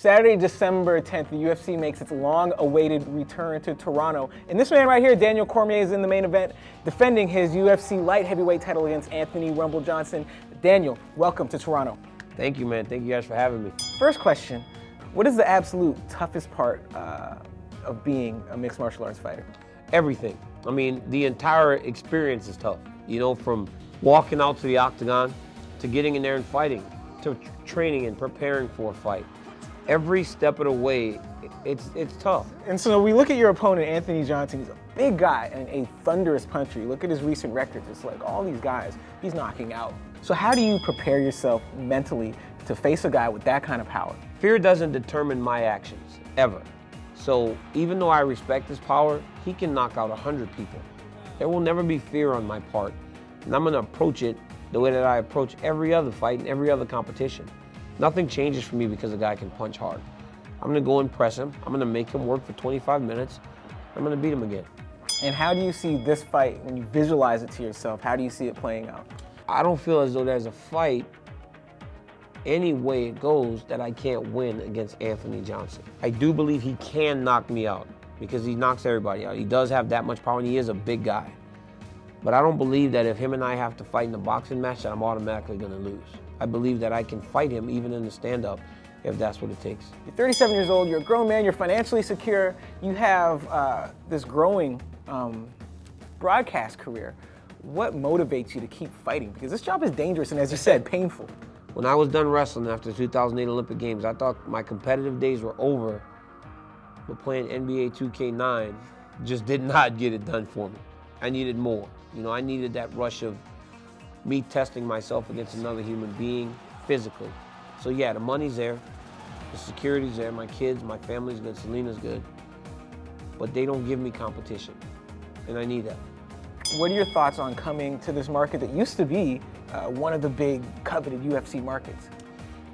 Saturday, December 10th, the UFC makes its long-awaited return to Toronto. And this man right here, Daniel Cormier, is in the main event, defending his UFC light heavyweight title against Anthony Rumble Johnson. Daniel, welcome to Toronto. Thank you, man. Thank you guys for having me. First question, what is the absolute toughest part of being a mixed martial arts fighter? Everything. I mean, the entire experience is tough. You know, from walking out to the octagon, to getting in there and fighting, to training and preparing for a fight. Every step of the way, it's tough. And so we look at your opponent, Anthony Johnson. He's a big guy and a thunderous puncher. You look at his recent records, it's like all these guys he's knocking out. So how do you prepare yourself mentally to face a guy with that kind of power? Fear doesn't determine my actions, ever. So even though I respect his power, he can knock out 100 people. There will never be fear on my part. And I'm gonna approach it the way that I approach every other fight and every other competition. Nothing changes for me because a guy can punch hard. I'm gonna go and press him. I'm gonna make him work for 25 minutes. I'm gonna beat him again. And how do you see this fight, when you visualize it to yourself, how do you see it playing out? I don't feel as though there's a fight, any way it goes, that I can't win against Anthony Johnson. I do believe he can knock me out because he knocks everybody out. He does have that much power and he is a big guy. But I don't believe that if him and I have to fight in a boxing match that I'm automatically gonna lose. I believe that I can fight him even in the stand-up if that's what it takes. You're 37 years old, you're a grown man, you're financially secure, you have this growing broadcast career. What motivates you to keep fighting? Because this job is dangerous and, as you said, painful. When I was done wrestling after the 2008 Olympic Games, I thought my competitive days were over, but playing NBA 2K9 just did not get it done for me. I needed more. You know, I needed that rush of me testing myself against another human being physically. So yeah, the money's there, the security's there, my kids, my family's good, Selena's good, but they don't give me competition, and I need that. What are your thoughts on coming to this market that used to be one of the big coveted UFC markets?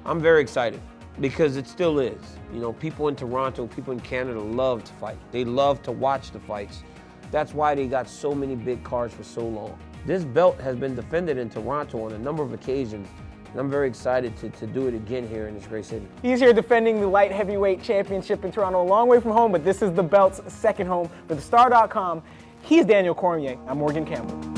I'm very excited because it still is. You know, people in Toronto, people in Canada love to fight. They love to watch the fights. That's why they got so many big cards for so long. This belt has been defended in Toronto on a number of occasions, and I'm very excited to do it again here in this great city. He's here defending the light heavyweight championship in Toronto, a long way from home, but this is the belt's second home. For TheStar.com, he's Daniel Cormier. I'm Morgan Campbell.